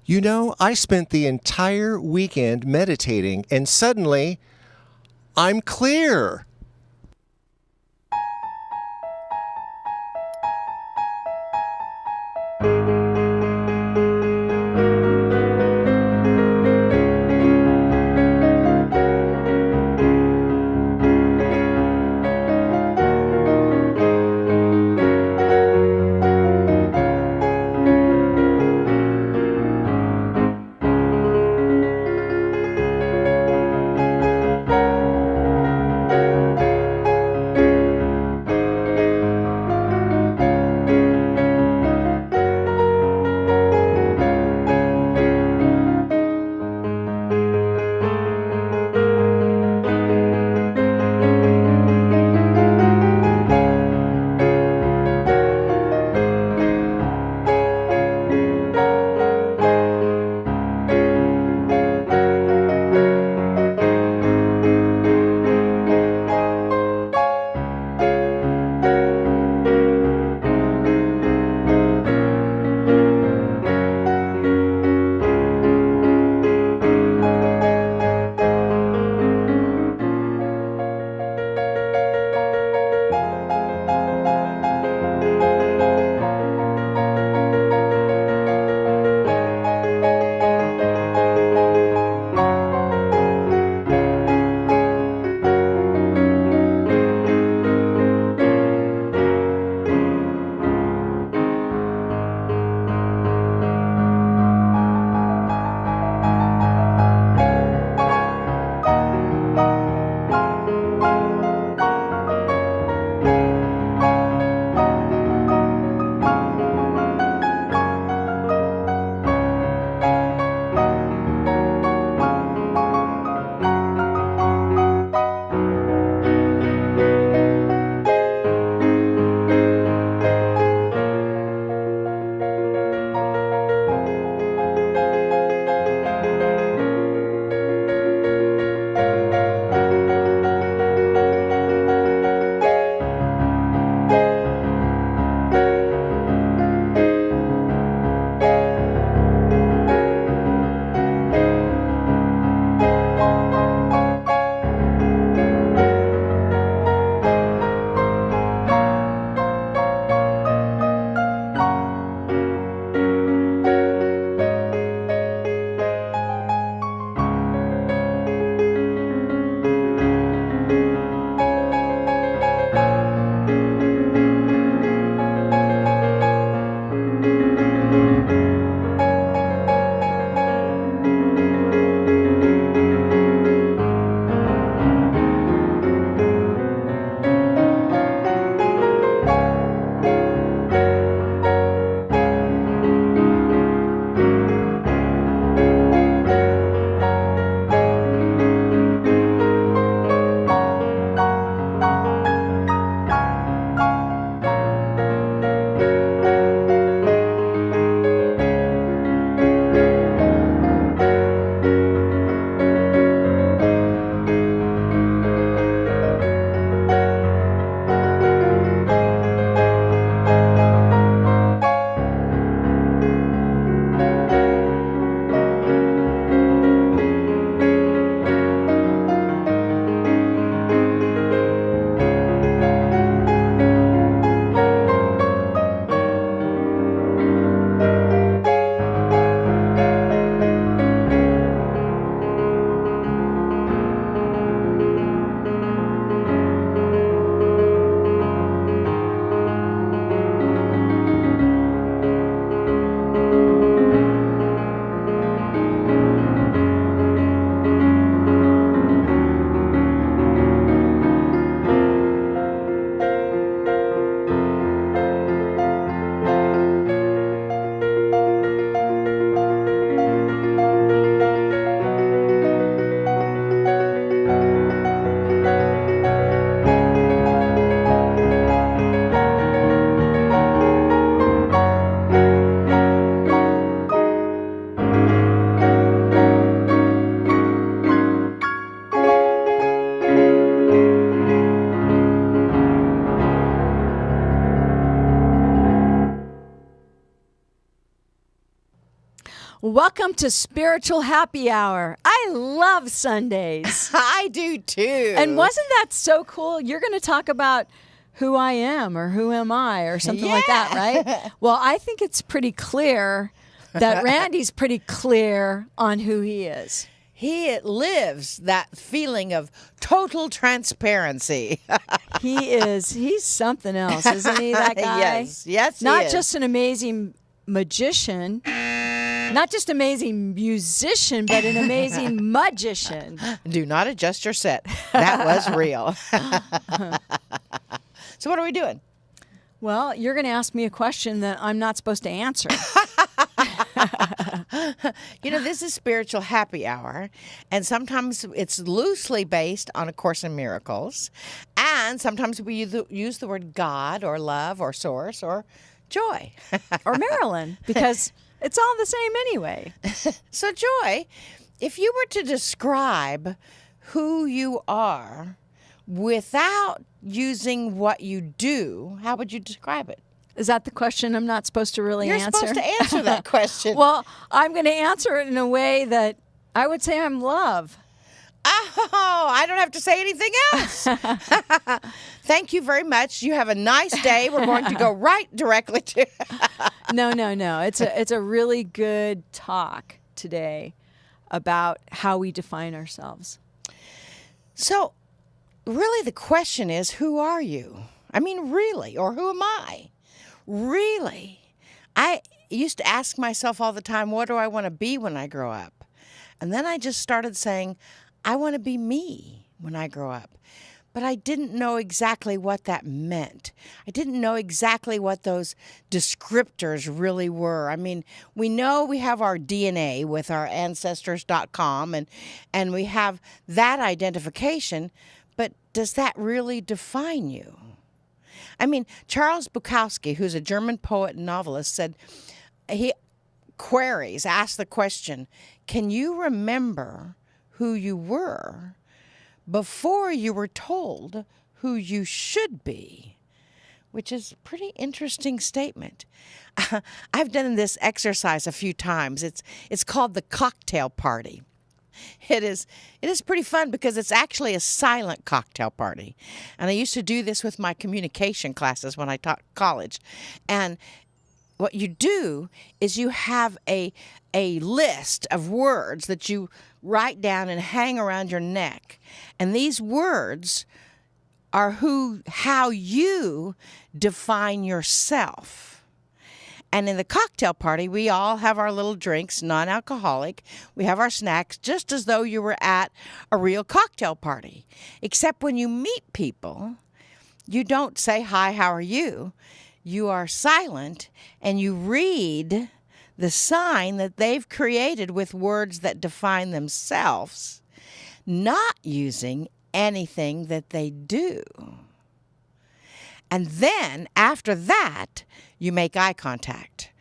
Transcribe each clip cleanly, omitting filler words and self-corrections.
You know, I spent the entire weekend meditating and suddenly I'm clear. Welcome to Spiritual Happy Hour. I love Sundays. I do too. And wasn't that so cool? You're going to talk about who I am or who am I or something like that, right? Well, I think it's pretty clear that Randy's pretty clear on who he is. He lives that feeling of total transparency. He's something else, isn't he, that guy? Yes, he Not is. just an amazing magician, not just amazing musician, but an amazing magician. Do not adjust your set. That was real. So what are we doing? Well, you're going to ask me a question that I'm not supposed to answer. This is Spiritual Happy Hour, and sometimes it's loosely based on A Course in Miracles, and sometimes we use the word God or love or source or joy. Or Marilyn, because it's all the same anyway. So, Joy, if you were to describe who you are without using what you do, how would you describe it? Is that the question I'm not supposed to really answer? You're supposed to answer that question. Well, I'm going to answer it in a way that I would say I'm love. Oh, I don't have to say anything else. Thank you very much. You have a nice day. We're going to go right directly to... No. It's a really good talk today about how we define ourselves. So, really the question is, who are you? I mean, really, or who am I? Really? I used to ask myself all the time, what do I want to be when I grow up? And then I just started saying, I want to be me when I grow up. But I didn't know exactly what that meant. I didn't know exactly what those descriptors really were. I mean, we know we have our DNA with our ancestors.com and we have that identification, but does that really define you? I mean, Charles Bukowski, who's a German poet and novelist, said he asked the question, can you remember who you were before you were told who you should be? Which is a pretty interesting statement. I've done this exercise a few times. It's called the cocktail party. It is pretty fun because it's actually a silent cocktail party. And I used to do this with my communication classes when I taught college. And what you do is you have a list of words that you write down and hang around your neck. And these words are how you define yourself. And in the cocktail party, we all have our little drinks, non-alcoholic. We have our snacks, just as though you were at a real cocktail party. Except when you meet people, you don't say, hi, how are you? You are silent and you read the sign that they've created with words that define themselves, not using anything that they do. And then, after that, you make eye contact.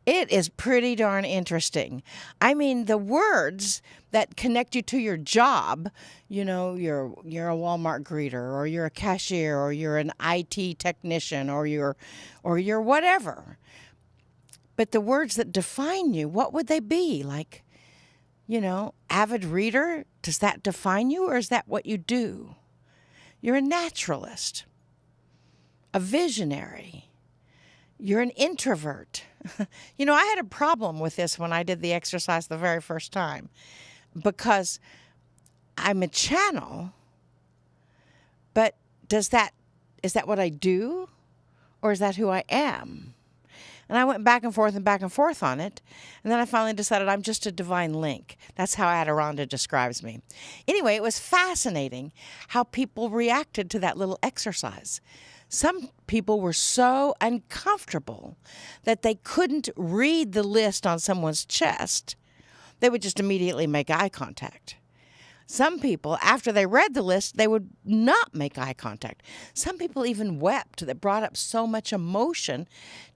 It is pretty darn interesting. I mean, the words that connect you to your job, you're a Walmart greeter, or you're a cashier, or you're an IT technician, or you're whatever. But the words that define you, what would they be? Like, avid reader, does that define you, or is that what you do? You're a naturalist, a visionary. You're an introvert. I had a problem with this when I did the exercise the very first time because I'm a channel, but is that what I do, or is that who I am? And I went back and forth on it, and then I finally decided I'm just a divine link. That's how Adironda describes me. Anyway, it was fascinating how people reacted to that little exercise. Some people were so uncomfortable that they couldn't read the list on someone's chest. They would just immediately make eye contact. Some people, after they read the list, they would not make eye contact. Some people even wept. That brought up so much emotion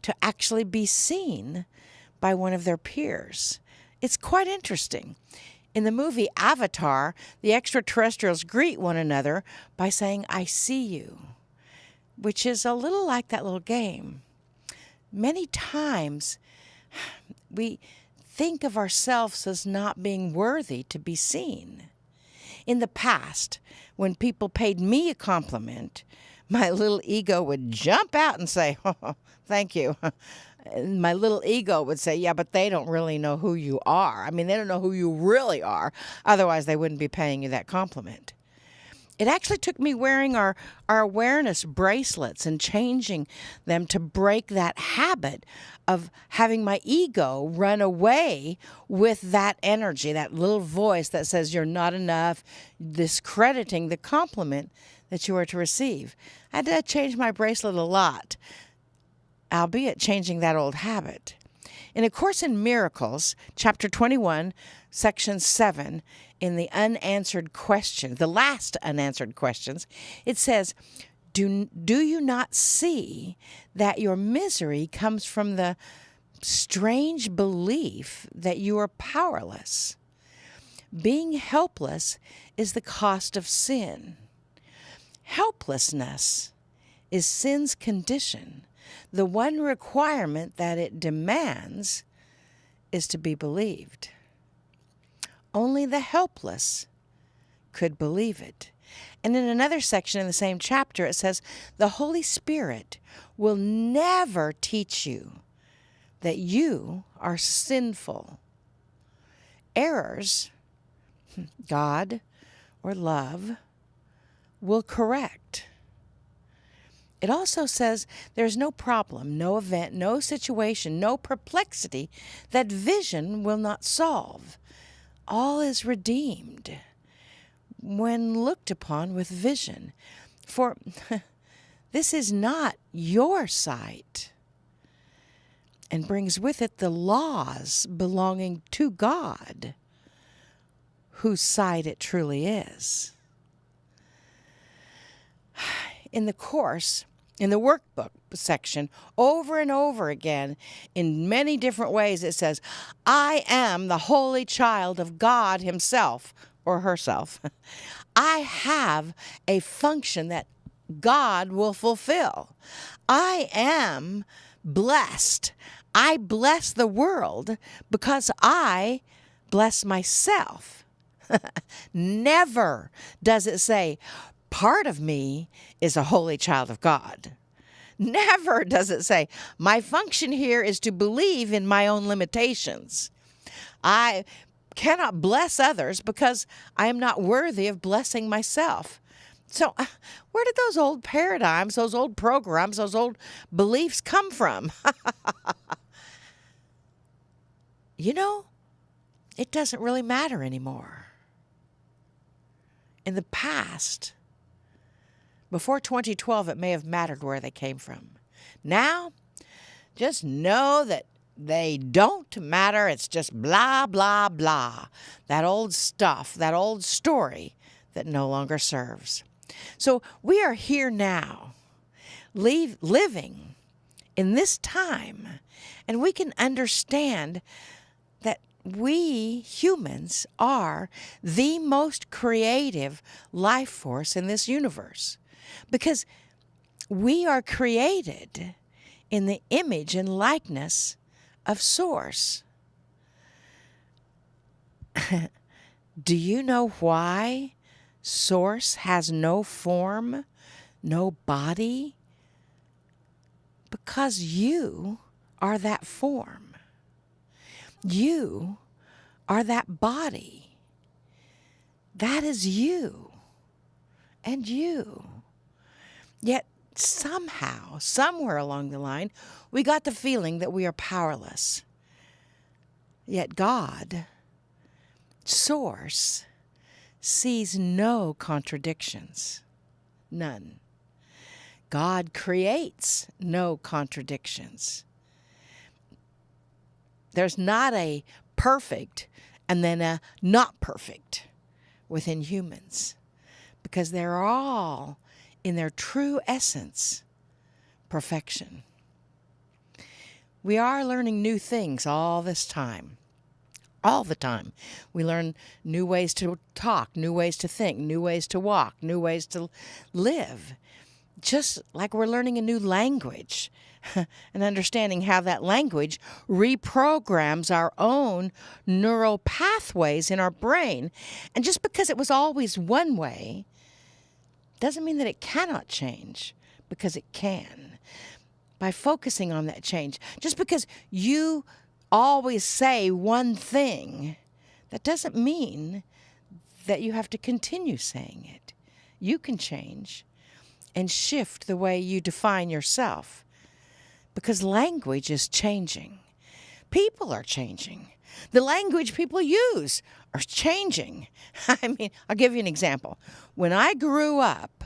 to actually be seen by one of their peers. It's quite interesting. In the movie Avatar, the extraterrestrials greet one another by saying, I see you, which is a little like that little game. Many times we think of ourselves as not being worthy to be seen. In the past, when people paid me a compliment, my little ego would jump out and say, "Oh, thank you." And my little ego would say, "Yeah, but they don't really know who you are. I mean, they don't know who you really are. Otherwise, they wouldn't be paying you that compliment." It actually took me wearing our awareness bracelets and changing them to break that habit of having my ego run away with that energy, that little voice that says you're not enough, discrediting the compliment that you are to receive. I had to change my bracelet a lot, albeit changing that old habit. In A Course in Miracles, chapter 21, section 7, in the unanswered question, the last unanswered questions, it says, do you not see that your misery comes from the strange belief that you are powerless? Being helpless is the cost of sin. Helplessness is sin's condition. The one requirement that it demands is to be believed. Only the helpless could believe it. And in another section in the same chapter, it says, the Holy Spirit will never teach you that you are sinful. Errors, God or love, will correct. It also says there's no problem, no event, no situation, no perplexity that vision will not solve. All is redeemed when looked upon with vision. For this is not your sight, and brings with it the laws belonging to God, whose sight it truly is. In the Course, in the workbook section, over and over again, in many different ways, it says, I am the holy child of God himself, or herself. I have a function that God will fulfill. I am blessed. I bless the world because I bless myself. Never does it say, part of me is a holy child of God. Never does it say, my function here is to believe in my own limitations. I cannot bless others because I am not worthy of blessing myself. So where did those old paradigms, those old programs, those old beliefs come from? You know, it doesn't really matter anymore. In the past, before 2012, it may have mattered where they came from. Now, just know that they don't matter. It's just blah, blah, blah. That old stuff, that old story that no longer serves. So we are here now, living in this time, and we can understand that we humans are the most creative life force in this universe, because we are created in the image and likeness of Source. Do you know why Source has no form, no body? Because you are that form. You are that body. That is you and you. Yet somehow, somewhere along the line, we got the feeling that we are powerless. Yet God, Source, sees no contradictions. None. God creates no contradictions. There's not a perfect and then a not perfect within humans, because they're all, in their true essence, perfection. We are learning new things all this time. All the time. We learn new ways to talk, new ways to think, new ways to walk, new ways to live. just like we're learning a new language and understanding how that language reprograms our own neural pathways in our brain. And just because it was always one way doesn't mean that it cannot change, because it can. By focusing on that change. Just because you always say one thing, that doesn't mean that you have to continue saying it. You can change and shift the way you define yourself, because language is changing. People are changing. The language people use are changing. I mean, I'll give you an example. When I grew up,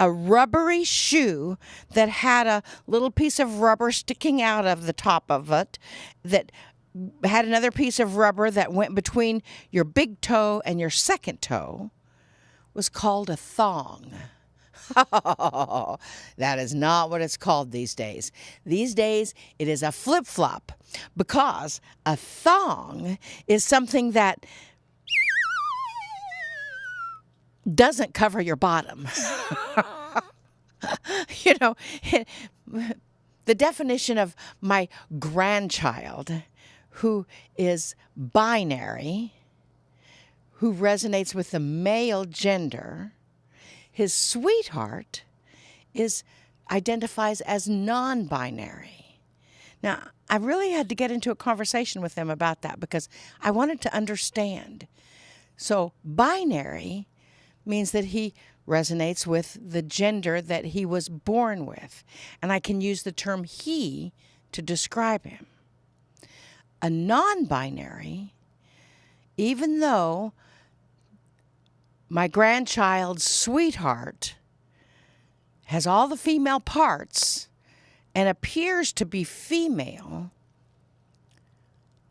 a rubbery shoe that had a little piece of rubber sticking out of the top of it, that had another piece of rubber that went between your big toe and your second toe, was called a thong. That is not what it's called these days. These days, it is a flip-flop, because a thong is something that doesn't cover your bottom. You know, the definition of my grandchild, who is binary, who resonates with the male gender, his sweetheart identifies as non-binary. Now, I really had to get into a conversation with them about that, because I wanted to understand. So binary means that he resonates with the gender that he was born with. And I can use the term he to describe him. A non-binary, even though my grandchild's sweetheart has all the female parts and appears to be female,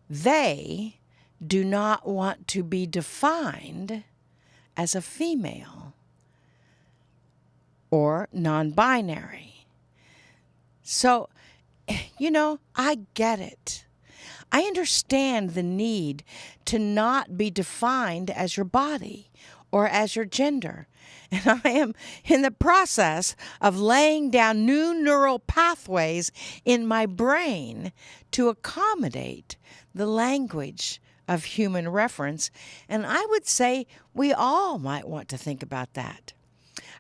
they do not want to be defined as a female or non-binary. So, I get it. I understand the need to not be defined as your body or as your gender. And I am in the process of laying down new neural pathways in my brain to accommodate the language of human reference. And I would say we all might want to think about that.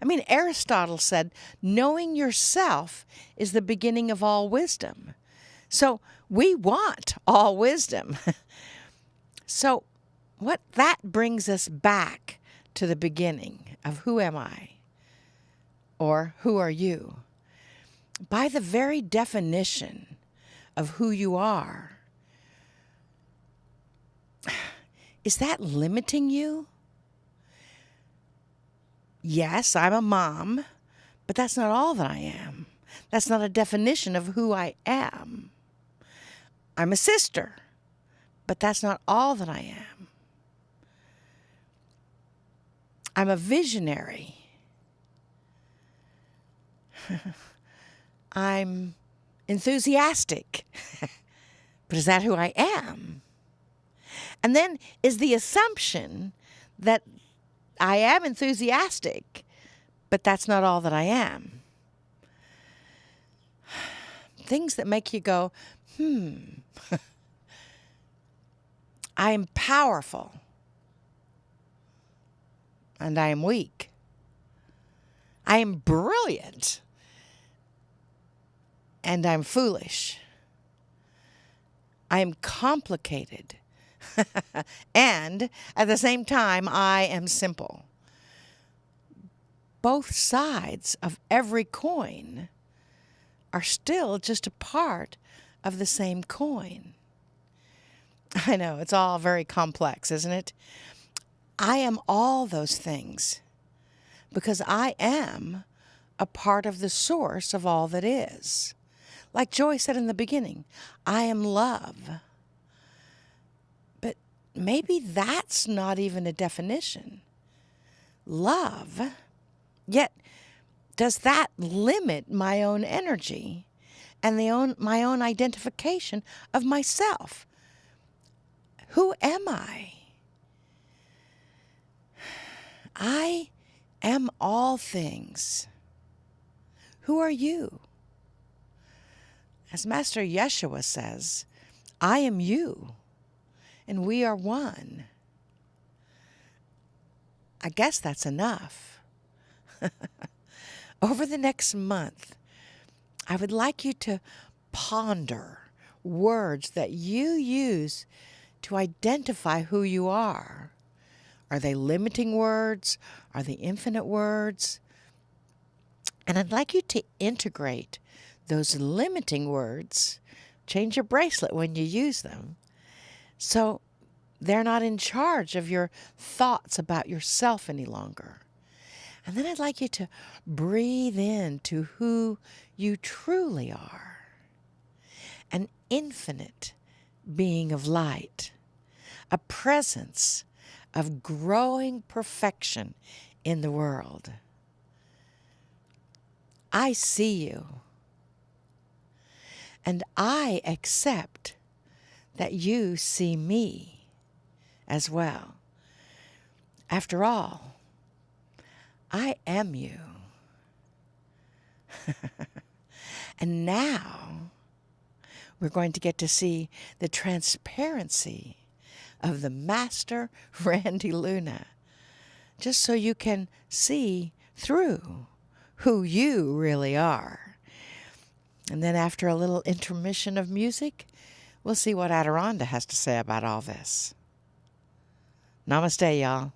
I mean, Aristotle said, knowing yourself is the beginning of all wisdom. So we want all wisdom. So what that brings us back to the beginning of who am I, or who are you? By the very definition of who you are, is that limiting you? Yes, I'm a mom, but that's not all that I am. That's not a definition of who I am. I'm a sister, but that's not all that I am. I'm a visionary. I'm enthusiastic, but is that who I am? And then is the assumption that I am enthusiastic, but that's not all that I am. Things that make you go, I am powerful, and I am weak. I am brilliant, and I'm foolish. I am complicated, and at the same time, I am simple. Both sides of every coin are still just a part of the same coin. I know, it's all very complex, isn't it? I am all those things because I am a part of the source of all that is. Like Joy said in the beginning, I am love. But maybe that's not even a definition. Love. Yet, does that limit my own energy and my own identification of myself? Who am I? I am all things. Who are you? As Master Yeshua says, I am you, and we are one. I guess that's enough. Over the next month, I would like you to ponder words that you use to identify who you are. Are they limiting words? Are they infinite words? And I'd like you to integrate those limiting words, change your bracelet when you use them, so they're not in charge of your thoughts about yourself any longer. And then I'd like you to breathe into who you truly are. An infinite being of light, a presence of growing perfection in the world. I see you, and I accept that you see me as well. After all, I am you. And now we're going to get to see the transparency of the Master Randy Luna, just so you can see through who you really are. And then after a little intermission of music, we'll see what Adironda has to say about all this. Namaste, y'all.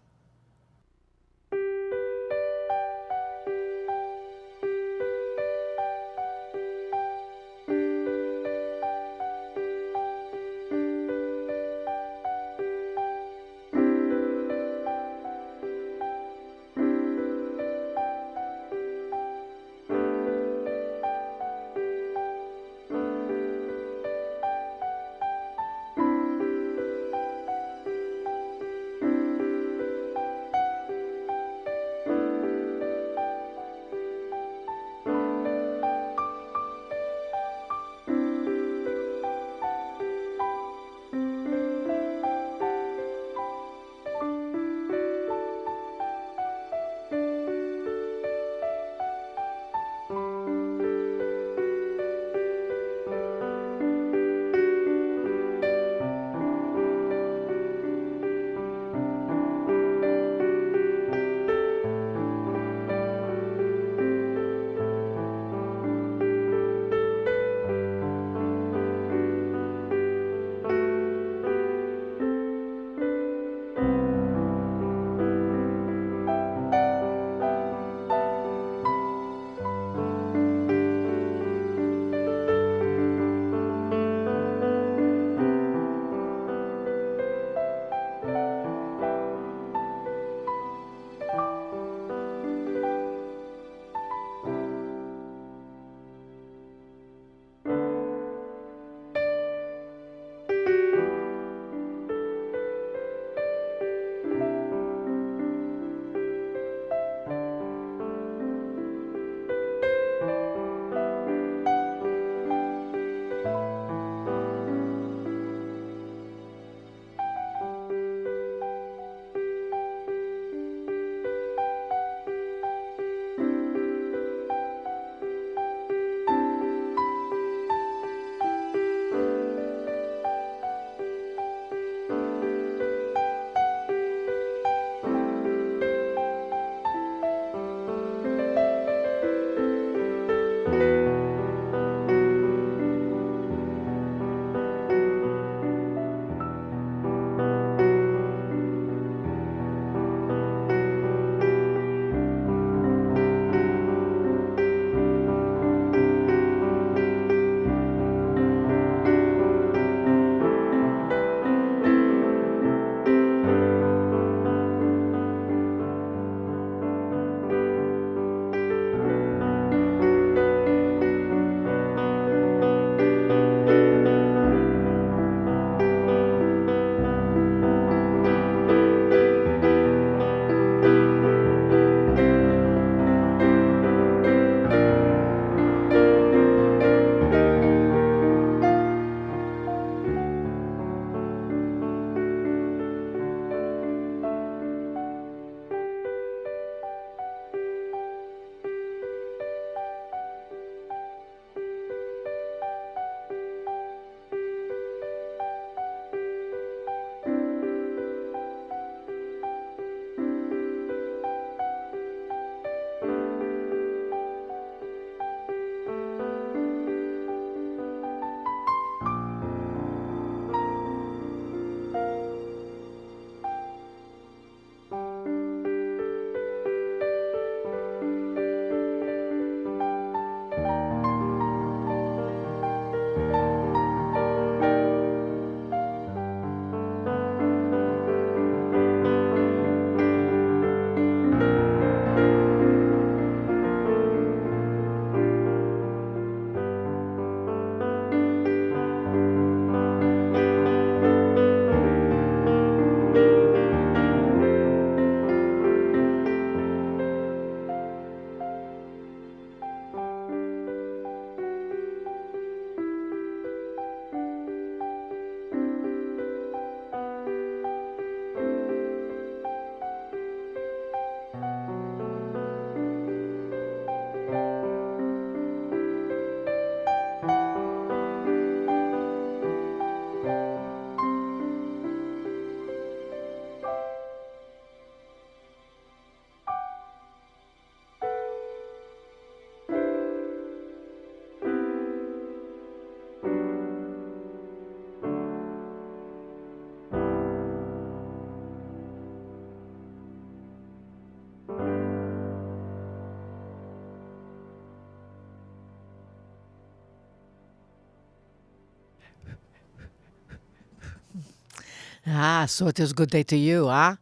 So it is good day to you, huh?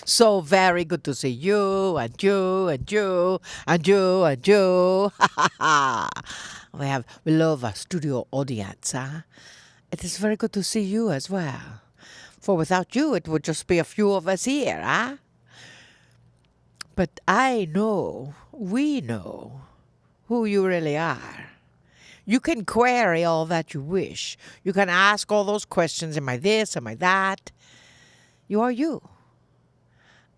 So very good to see you and you and you and you and you. We love our studio audience, huh? It is very good to see you as well. For without you, it would just be a few of us here, huh? But I know, we know who you really are. You can query all that you wish. You can ask all those questions, am I this, am I that? You are you.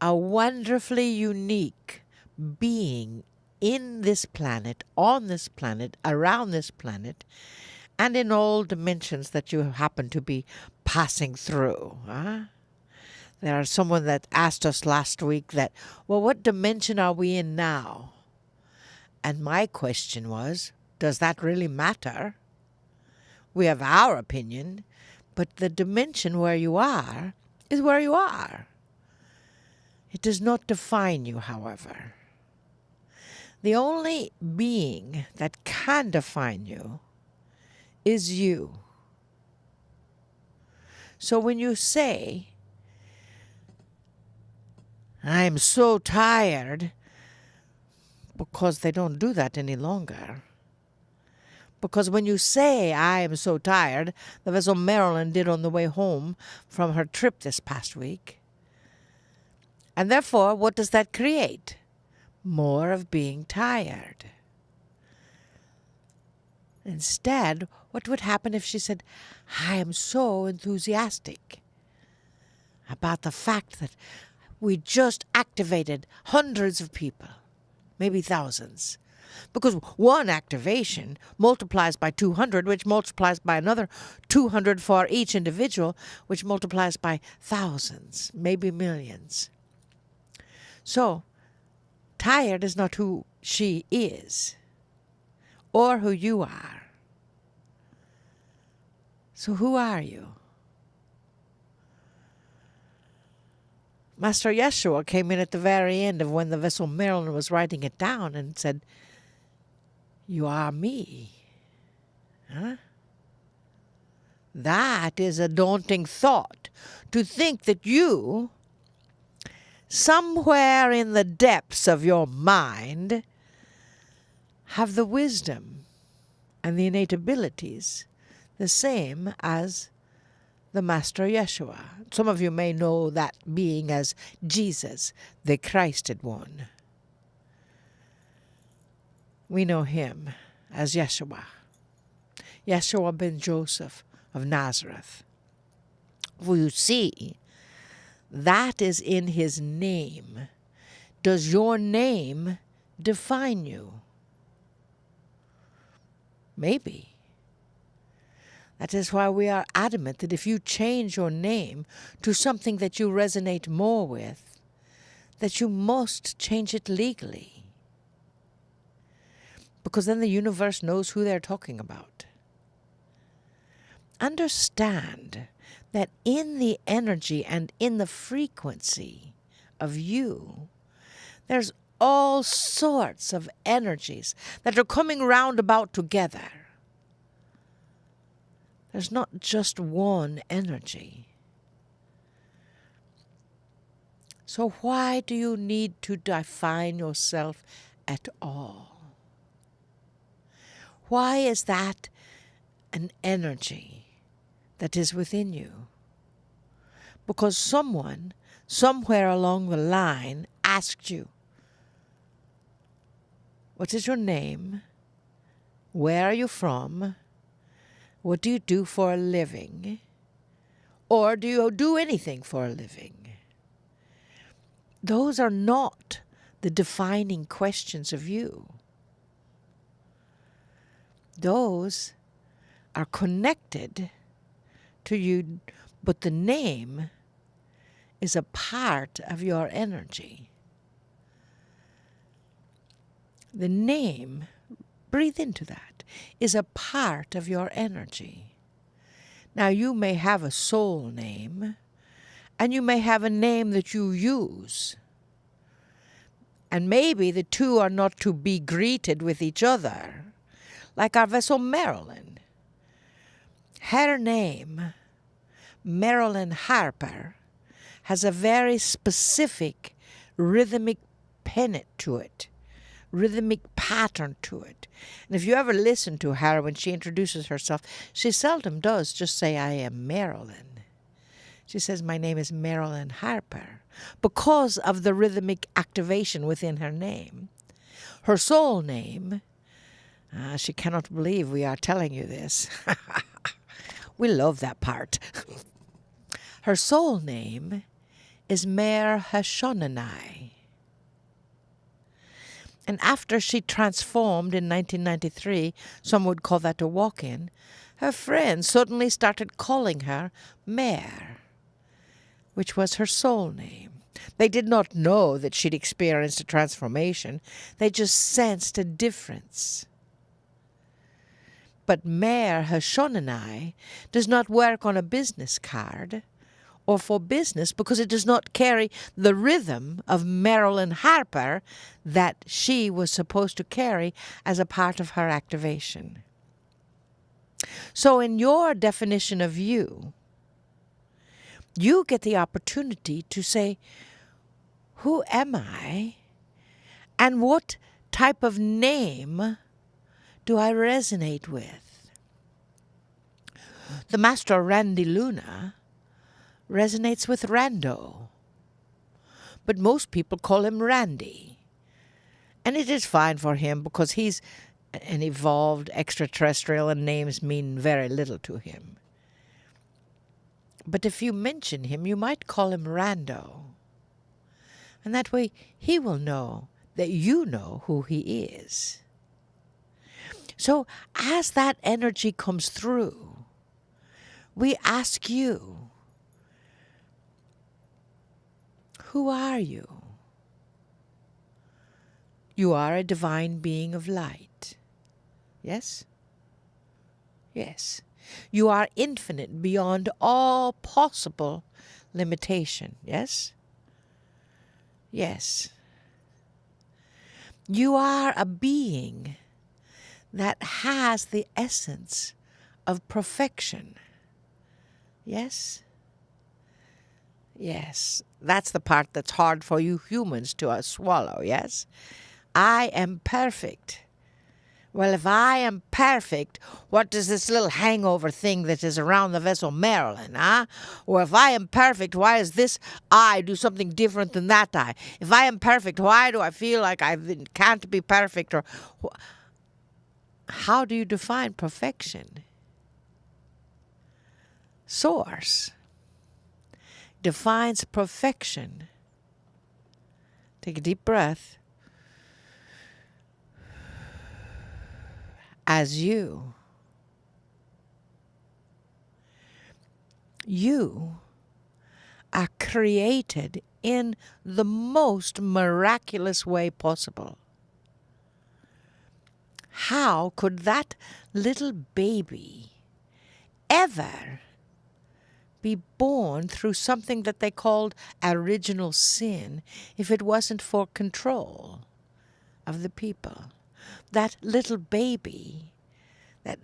A wonderfully unique being in this planet, on this planet, around this planet, and in all dimensions that you happen to be passing through. Huh? There are someone that asked us last week that, well, what dimension are we in now? And my question was, does that really matter? We have our opinion, but the dimension where you are is where you are. It does not define you, however. The only being that can define you is you. So when you say, I'm so tired, because they don't do that any longer. Because when you say, I am so tired, the vessel Marilyn did on the way home from her trip this past week. And therefore, what does that create? More of being tired. Instead, what would happen if she said, I am so enthusiastic about the fact that we just activated hundreds of people, maybe thousands. Because one activation multiplies by 200, which multiplies by another 200 for each individual, which multiplies by thousands, maybe millions. So, tired is not who she is, or who you are. So who are you? Master Yeshua came in at the very end of when the vessel Marilyn was writing it down and said, you are me. Huh? That is a daunting thought, to think that you, somewhere in the depths of your mind, have the wisdom and the innate abilities the same as the Master Yeshua. Some of you may know that being as Jesus, the Christed one. We know him as Yeshua. Yeshua ben Joseph of Nazareth. For you see, that is in his name. Does your name define you? Maybe. That is why we are adamant that if you change your name to something that you resonate more with, that you must change it legally. Because then the universe knows who they're talking about. Understand that in the energy and in the frequency of you, there's all sorts of energies that are coming round about together. There's not just one energy. So why do you need to define yourself at all? Why is that an energy that is within you? Because someone, somewhere along the line, asked you, what is your name? Where are you from? What do you do for a living? Or do you do anything for a living? Those are not the defining questions of you. Those are connected to you, but the name is a part of your energy. The name, breathe into that, is a part of your energy. Now, you may have a soul name, and you may have a name that you use. And maybe the two are not to be greeted with each other. Like our vessel Marilyn. Her name Marilyn Harper has a very specific rhythmic pennant to it, rhythmic pattern to it. And if you ever listen to her when she introduces herself, she seldom does just say, I am Marilyn. She says, my name is Marilyn Harper, because of the rhythmic activation within her name. Her soul name, she cannot believe we are telling you this. We love that part. Her soul name is Mer Hashonanai. And after she transformed in 1993, some would call that a walk-in, her friends suddenly started calling her Mer, which was her soul name. They did not know that she'd experienced a transformation. They just sensed a difference. But Mer Hashonanai does not work on a business card or for business because it does not carry the rhythm of Marilyn Harper that she was supposed to carry as a part of her activation. So in your definition of you get the opportunity to say, who am I? And what type of name do I resonate with? The master Randy Luna resonates with Rando, but most people call him Randy. And it is fine for him because he's an evolved extraterrestrial and names mean very little to him. But if you mention him, you might call him Rando. And that way he will know that you know who he is. So as that energy comes through, we ask you, who are you? You are a divine being of light. Yes? Yes. You are infinite beyond all possible limitation. Yes? Yes. You are a being that has the essence of perfection. Yes? Yes. That's the part that's hard for you humans to swallow, yes? I am perfect. Well, if I am perfect, what does this little hangover thing that is around the vessel Marilyn, huh? Or if I am perfect, why does this eye do something different than that eye? If I am perfect, why do I feel like I can't be perfect? Or how do you define perfection? Source defines perfection. Take a deep breath. As you. You are created in the most miraculous way possible. How could that little baby ever be born through something that they called original sin if it wasn't for control of the people? That little baby that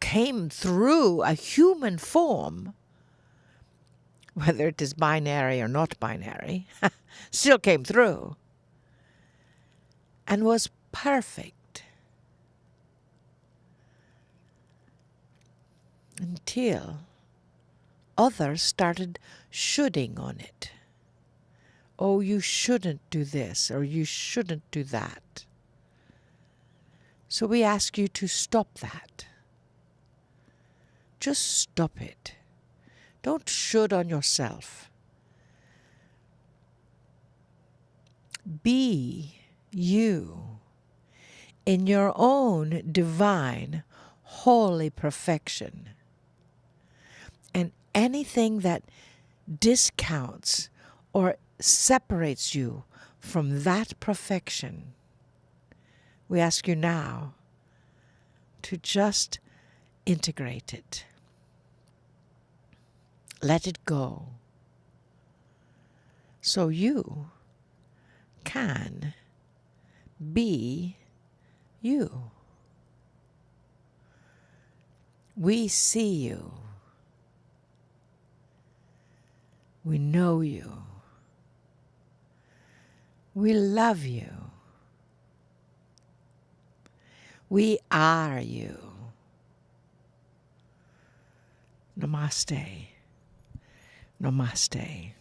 came through a human form, whether it is binary or not binary, still came through and was perfect until others started shoulding on it. Oh, you shouldn't do this or you shouldn't do that. So we ask you to stop that. Just stop it. Don't should on yourself. Be you in your own divine, holy perfection. And anything that discounts or separates you from that perfection, we ask you now to just integrate it. Let it go. So you can be you. We see you. We know you. We love you. We are you. Namaste. Namaste.